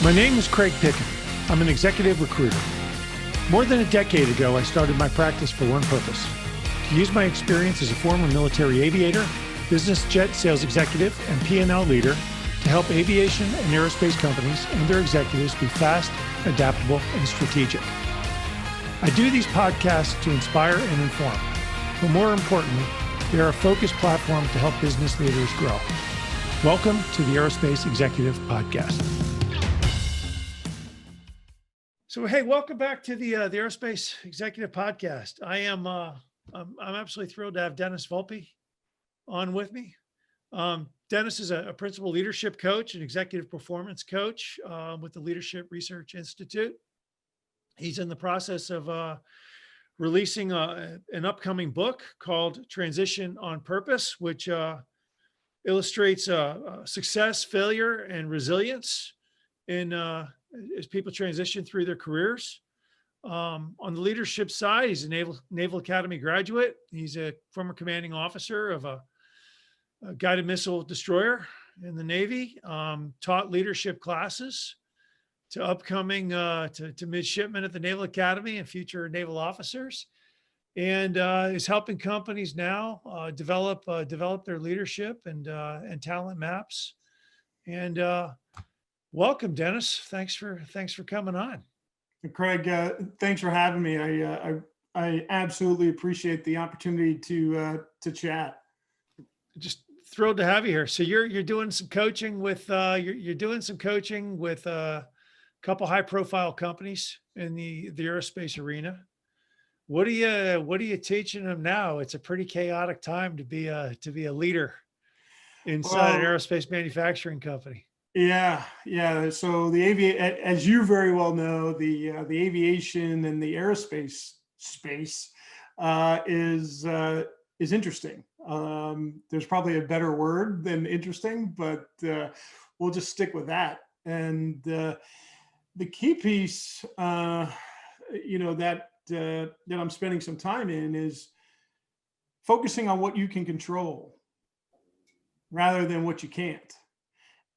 My name is Craig Picken. I'm an executive recruiter. More than a decade ago, I started my practice for one purpose: to use my experience as a former military aviator, business jet sales executive, and P&L leader to help aviation and aerospace companies and their executives be fast, adaptable, and strategic. I do these podcasts to inspire and inform, but more importantly, they are a focused platform to help business leaders grow. Welcome to the Aerospace Executive Podcast. So, hey, welcome back to the Aerospace Executive Podcast. I'm absolutely thrilled to have Dennis Volpe on with me. Dennis is a principal leadership coach and executive performance coach with the Leadership Research Institute. He's in the process of releasing an upcoming book called Transition on Purpose, which illustrates success, failure, and resilience in as people transition through their careers. On the leadership side, he's a Naval Academy graduate. He's a former commanding officer of a guided missile destroyer in the Navy, taught leadership classes to upcoming to midshipmen at the Naval Academy and future naval officers, and is helping companies now develop their leadership and talent maps. And welcome, Dennis. Thanks for coming on. Craig, thanks for having me. I absolutely appreciate the opportunity to chat. Just thrilled to have you here. So you're doing some coaching with you're doing some coaching with a couple high profile companies in the aerospace arena. What are you teaching them now? It's a pretty chaotic time to be a leader inside an aerospace manufacturing company. Yeah. So as you very well know, the aviation and the aerospace space is interesting. There's probably a better word than interesting, but we'll just stick with that. And the key piece, that I'm spending some time in is focusing on what you can control rather than what you can't.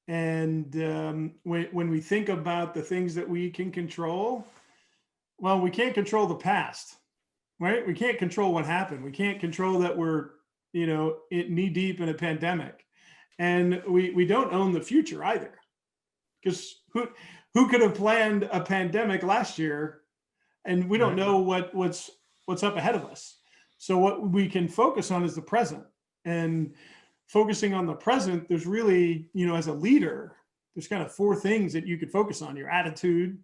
And when we think about the things that we can control, well, we can't control the past, right? We can't control what happened. We can't control that we're, knee deep in a pandemic, and we don't own the future either, because who could have planned a pandemic last year, and we don't know what's up ahead of us. So what we can focus on is the present, and focusing on the present, there's really, as a leader, there's kind of four things that you could focus on: your attitude,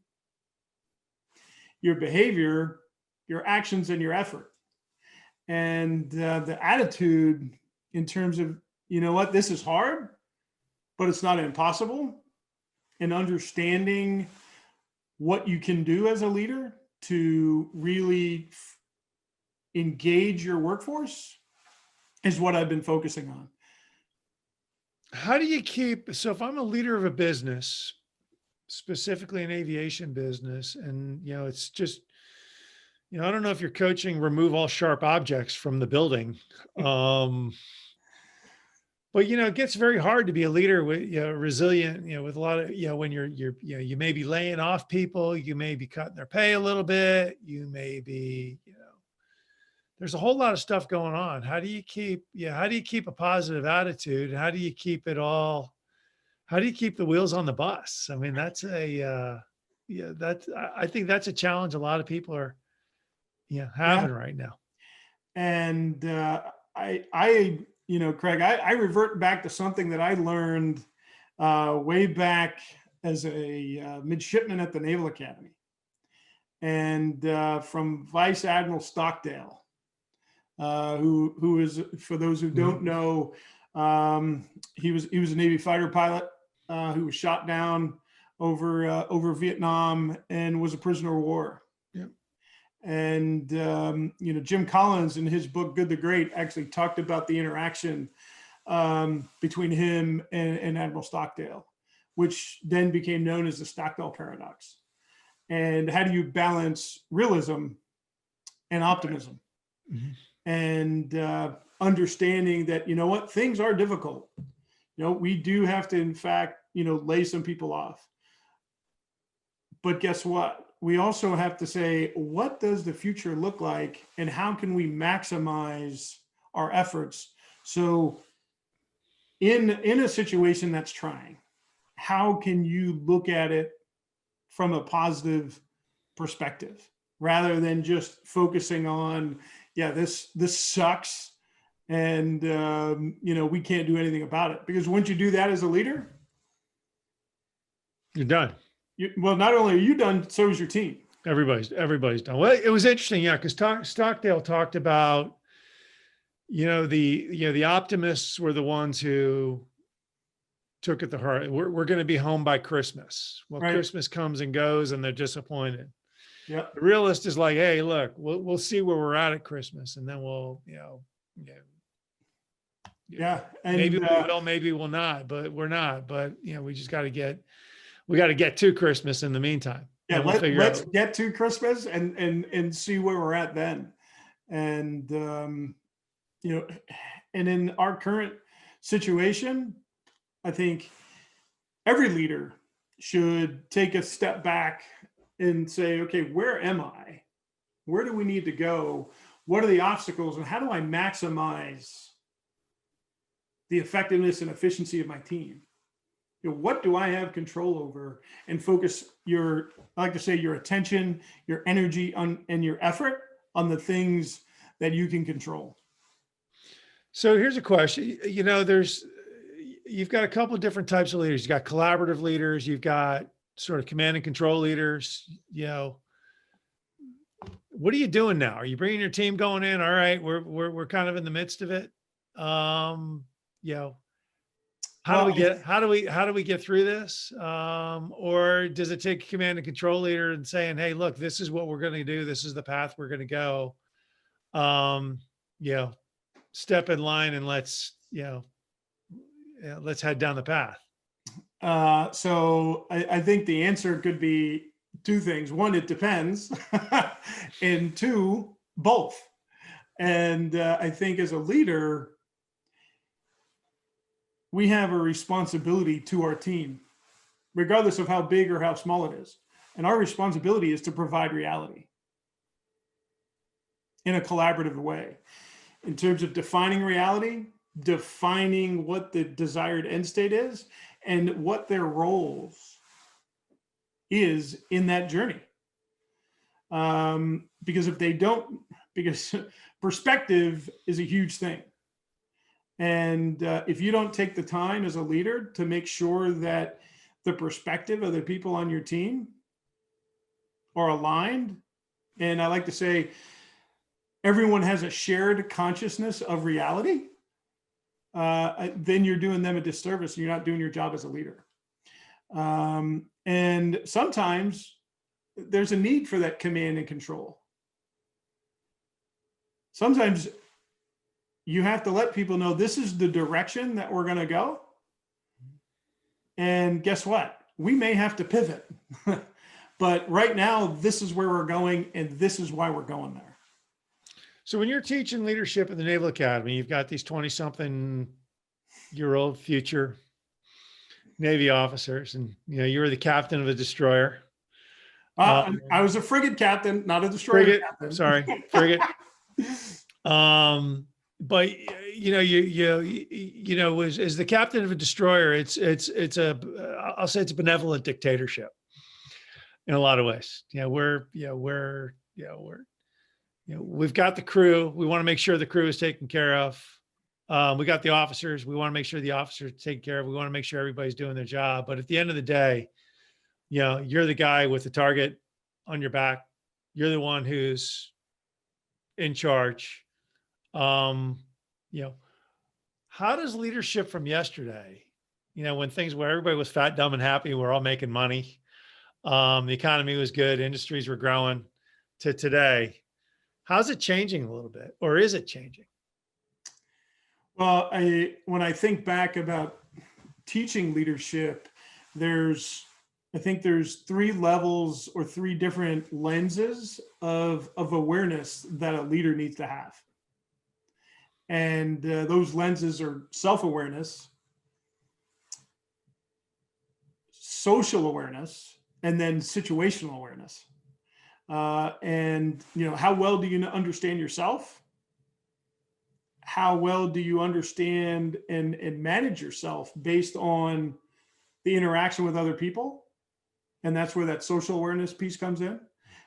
your behavior, your actions, and your effort. And the attitude in terms of, this is hard, but it's not impossible. And understanding what you can do as a leader to really engage your workforce is what I've been focusing on. How do you so if I'm a leader of a business, specifically an aviation business, and, it's just, I don't know if you're coaching remove all sharp objects from the building. But, it gets very hard to be a leader with, resilient, with a lot of, when you may be laying off people, you may be cutting their pay a little bit, you may be, there's a whole lot of stuff going on. How do you keep a positive attitude? How do you keep the wheels on the bus? I mean, I think that's a challenge a lot of people are, having right now. And Craig, I revert back to something that I learned way back as a midshipman at the Naval Academy, and from Vice Admiral Stockdale, who is, for those who don't know, he was a Navy fighter pilot who was shot down over Vietnam and was a prisoner of war. Yep. And Jim Collins, in his book Good to Great, actually talked about the interaction between him and Admiral Stockdale, which then became known as the Stockdale Paradox. And how do you balance realism and optimism? Mm-hmm. And understanding that, things are difficult. We do have to, in fact, lay some people off. But guess what? We also have to say, what does the future look like and how can we maximize our efforts? So in a situation that's trying, how can you look at it from a positive perspective rather than just focusing on, yeah, this sucks, and we can't do anything about it? Because once you do that as a leader, You're done. well, not only are you done, so is your team. Everybody's done. Well, it was interesting, yeah, because Stockdale talked about, the optimists were the ones who took it to heart. We're going to be home by Christmas. Well, Right. Christmas comes and goes, and they're disappointed. Yeah. The realist is like, hey, look, we'll see where we're at Christmas, and then we'll, Yeah. And maybe we will, maybe we'll not, but we're not. But we just got to get to Christmas in the meantime. yeah, We'll let's get to Christmas and see where we're at then. And and in our current situation, I think every leader should take a step back and say, okay, where am I? Where do we need to go? What are the obstacles, and how do I maximize the effectiveness and efficiency of my team? What do I have control over? And focus I like to say, your attention, your energy and your effort on the things that you can control. So here's a question. You've got a couple of different types of leaders. You've got collaborative leaders. You've got sort of command and control leaders. What are you doing now? Are you bringing your team going in? All right, we're kind of in the midst of it. How do we get through this? Or does it take a command and control leader and saying, hey, look, this is what we're going to do. This is the path we're going to go. Step in line and let's head down the path. So I think the answer could be two things. One, it depends. And two, both. And I think as a leader, we have a responsibility to our team, regardless of how big or how small it is. And our responsibility is to provide reality in a collaborative way. In terms of defining reality, defining what the desired end state is, and what their roles is in that journey. Because if they don't, because perspective is a huge thing. And if you don't take the time as a leader to make sure that the perspective of the people on your team are aligned, and I like to say, everyone has a shared consciousness of reality, then you're doing them a disservice and you're not doing your job as a leader. And sometimes there's a need for that command and control. Sometimes you have to let people know this is the direction that we're going to go. And guess what? We may have to pivot. But right now, this is where we're going, and this is why we're going there. So when you're teaching leadership in the Naval Academy, you've got these 20-something-year-old future Navy officers, and you were the captain of a destroyer. I was a frigate captain, not a destroyer captain. Sorry, frigate. But as the captain of a destroyer, it's I'll say it's a benevolent dictatorship in a lot of ways. We've got the crew. We want to make sure the crew is taken care of. We got the officers. We want to make sure the officers are taken care of. We want to make sure everybody's doing their job. But at the end of the day, you're the guy with the target on your back. You're the one who's in charge. How does leadership from yesterday, when things where everybody was fat, dumb, and happy, we're all making money, the economy was good, industries were growing, to today, how's it changing a little bit, or is it changing? Well, when I think back about teaching leadership, I think there's three levels or three different lenses of awareness that a leader needs to have. And those lenses are self-awareness, social awareness, and then situational awareness. And how well do you understand yourself? How well do you understand and manage yourself based on the interaction with other people? And that's where that social awareness piece comes in.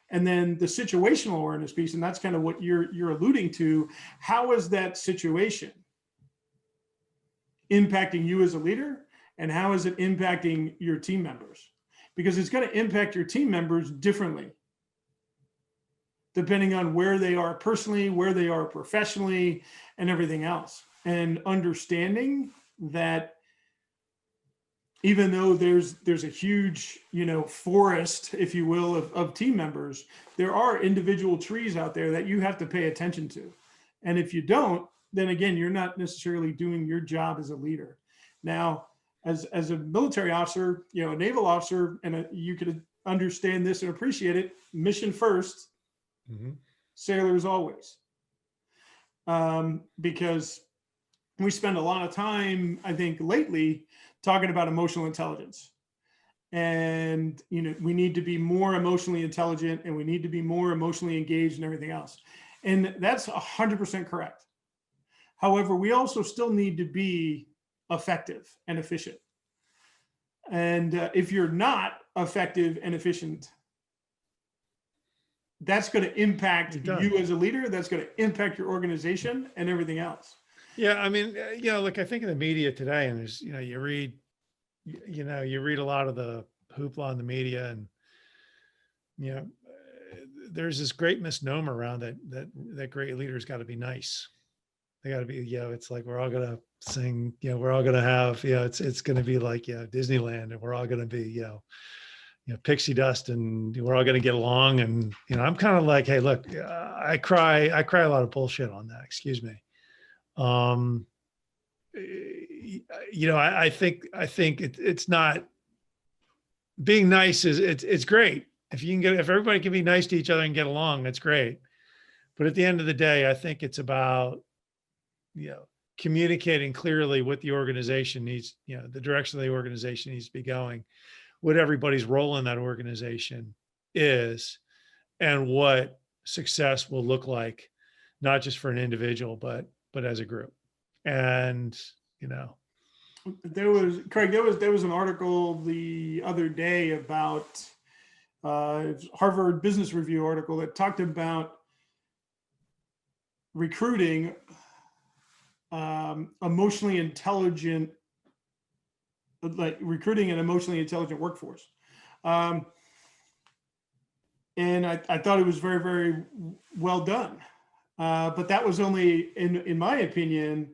And then the situational awareness piece, and that's kind of what you're alluding to. How is that situation impacting you as a leader, and how is it impacting your team members? Because it's going to impact your team members differently depending on where they are personally, where they are professionally, and everything else. And understanding that even though there's a huge, forest, if you will, of team members, there are individual trees out there that you have to pay attention to. And if you don't, then again, you're not necessarily doing your job as a leader. Now, as a military officer, a naval officer, and you could understand this and appreciate it, mission first, sailors always. Because we spend a lot of time, I think, lately talking about emotional intelligence. And, we need to be more emotionally intelligent, and we need to be more emotionally engaged and everything else. And that's 100% correct. However, we also still need to be effective and efficient. And if you're not effective and efficient, that's going to impact you as a leader. That's going to impact your organization and everything else. Yeah. I mean, look, I think in the media today, and there's, you read a lot of the hoopla in the media, and, there's this great misnomer around that great leaders got to be nice. They got to be, it's like, we're all going to sing, we're all going to have, it's going to be like, Disneyland, and we're all going to be, pixie dust, and we're all going to get along. And, I'm kind of like, hey, look, I cry a lot of bullshit on that. Excuse me. I think it's not, being nice it's great. If everybody can be nice to each other and get along, that's great. But at the end of the day, I think it's about, communicating clearly what the organization needs, the direction of the organization needs to be going, what everybody's role in that organization is, and what success will look like, not just for an individual, but as a group. And, there was an article the other day about Harvard Business Review article that talked about recruiting emotionally intelligent, like recruiting an emotionally intelligent workforce. And I thought it was very, very well done. But that was only, in my opinion,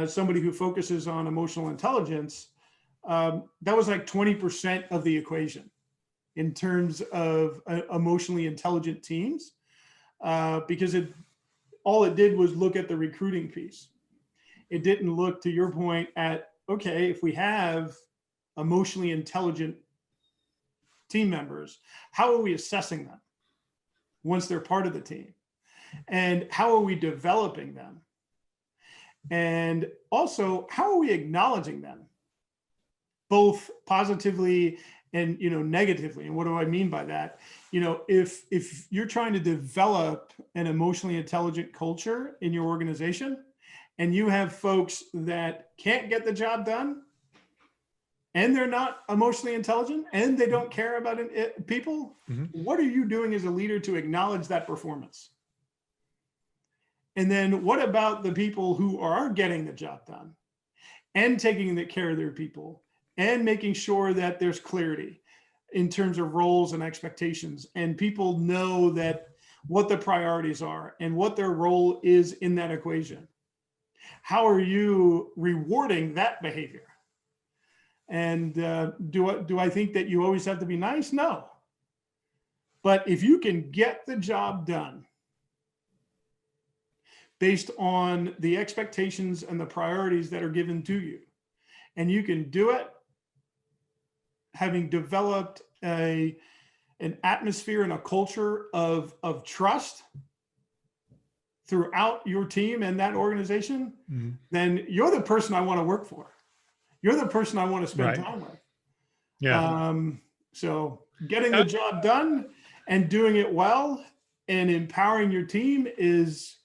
somebody who focuses on emotional intelligence, that was like 20% of the equation in terms of emotionally intelligent teams, because all it did was look at the recruiting piece. It didn't look, to your point, at, okay, if we have emotionally intelligent team members, how are we assessing them once they're part of the team? And how are we developing them? And also, how are we acknowledging them, both positively and negatively? And what do I mean by that? If you're trying to develop an emotionally intelligent culture in your organization, and you have folks that can't get the job done, and they're not emotionally intelligent, and they don't care about people, what are you doing as a leader to acknowledge that performance? And then what about the people who are getting the job done and taking care of their people and making sure that there's clarity in terms of roles and expectations, and people know that what the priorities are and what their role is in that equation? How are you rewarding that behavior? And do I think that you always have to be nice? No. But if you can get the job done based on the expectations and the priorities that are given to you, and you can do it having developed an atmosphere and a culture of trust throughout your team and that organization, then you're the person I want to work for. You're the person I want to spend time with. Yeah. So getting the job done and doing it well and empowering your team is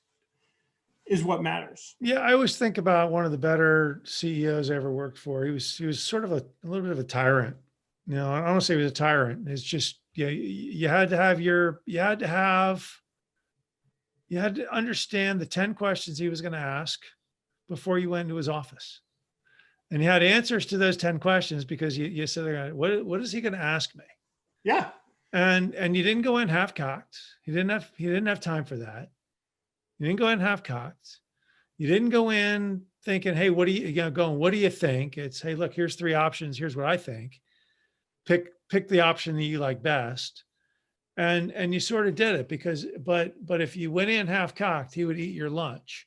what matters. Yeah, I always think about one of the better CEOs I ever worked for. He was sort of a little bit of a tyrant. I don't want to say he was a tyrant. It's just, you had to understand the 10 questions he was going to ask before you went into his office. And you had answers to those 10 questions because you said, what is he going to ask me? Yeah. And you didn't go in half cocked. He didn't have time for that. You didn't go in half cocked. You didn't go in thinking, hey, what do you think? It's, hey, look, here's 3 options. Here's what I think. Pick the option that you like best. And you sort of did it but if you went in half cocked, he would eat your lunch.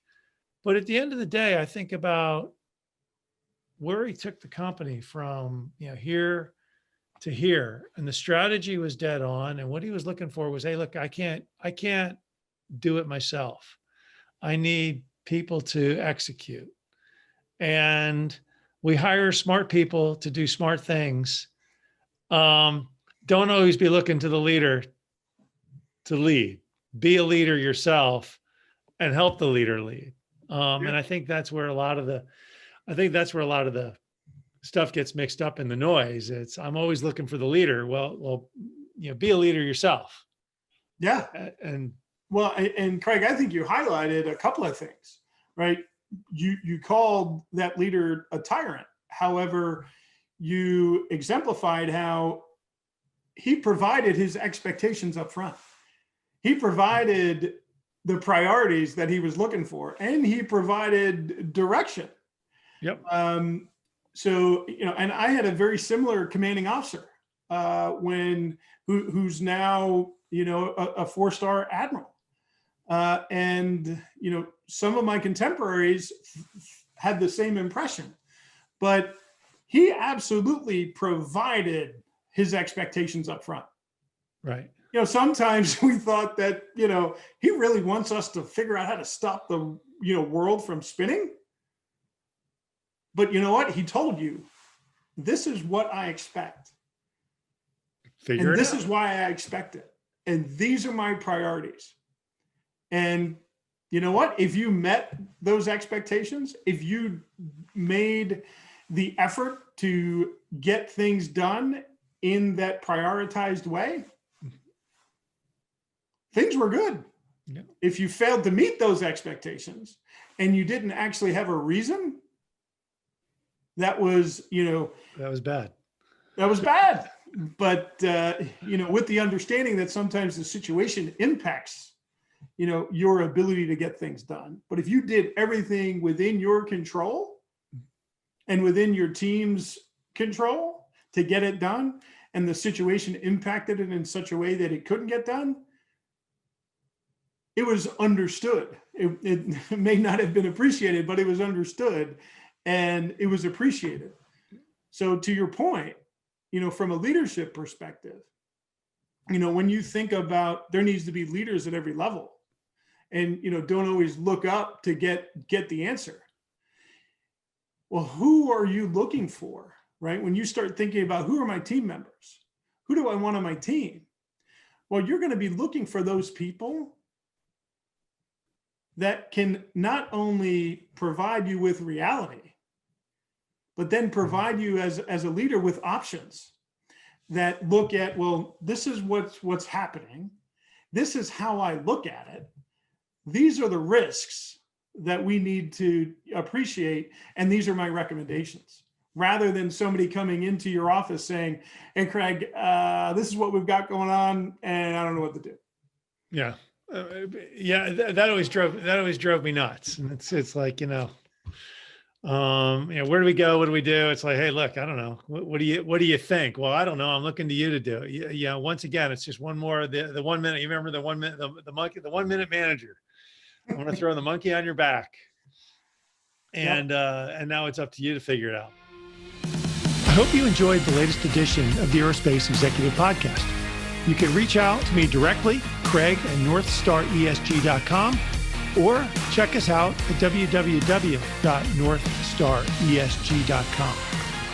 But at the end of the day, I think about where he took the company from, here to here, and the strategy was dead on. And what he was looking for was, hey, look, I can't do it myself. I need people to execute. And we hire smart people to do smart things. Don't always be looking to the leader to lead. Be a leader yourself and help the leader lead. And I think that's where a lot of the stuff gets mixed up in the noise. It's, I'm always looking for the leader. Well, be a leader yourself. Yeah. And Craig, I think you highlighted a couple of things, right? You called that leader a tyrant. However, you exemplified how he provided his expectations up front. He provided the priorities that he was looking for, and he provided direction. Yep. So, and I had a very similar commanding officer who's now, a 4-star admiral. And some of my contemporaries had the same impression, but he absolutely provided his expectations up front. Right. Sometimes we thought that, he really wants us to figure out how to stop the, world from spinning. But you know what? He told you, this is what I expect. And this is why I expect it. And these are my priorities. And you know what? If you met those expectations, if you made the effort to get things done in that prioritized way, things were good. Yeah. If you failed to meet those expectations and you didn't actually have a reason, that was, that was bad. That was bad. But, with the understanding that sometimes the situation impacts, your ability to get things done. But if you did everything within your control and within your team's control to get it done, and the situation impacted it in such a way that it couldn't get done, it was understood. It may not have been appreciated, but it was understood and it was appreciated. So to your point, from a leadership perspective, when you think about, there needs to be leaders at every level, and, don't always look up to get the answer. Well, who are you looking for, right? When you start thinking about, who are my team members? Who do I want on my team? Well, you're going to be looking for those people that can not only provide you with reality, but then provide you as a leader with options that look at, well, this is what's happening. This is how I look at it. These are the risks that we need to appreciate, and these are my recommendations. Rather than somebody coming into your office saying, hey, Craig, this is what we've got going on, and I don't know what to do. Yeah. That always drove me nuts. And it's like, where do we go? What do we do? It's like, hey, look, I don't know. What do you think? Well, I don't know. I'm looking to you to do it. Yeah. Once again, it's just one more, the 1 minute, you remember the 1 minute, the monkey, the 1 minute manager. I want to throw the monkey on your back. And now it's up to you to figure it out. I hope you enjoyed the latest edition of the Aerospace Executive Podcast. You can reach out to me directly, Craig at northstaresg.com, or check us out at www.northstaresg.com.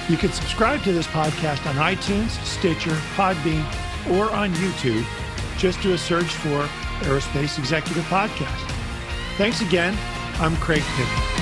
You can subscribe to this podcast on iTunes, Stitcher, Podbean, or on YouTube. Just do a search for Aerospace Executive Podcast. Thanks again. I'm Craig Piven.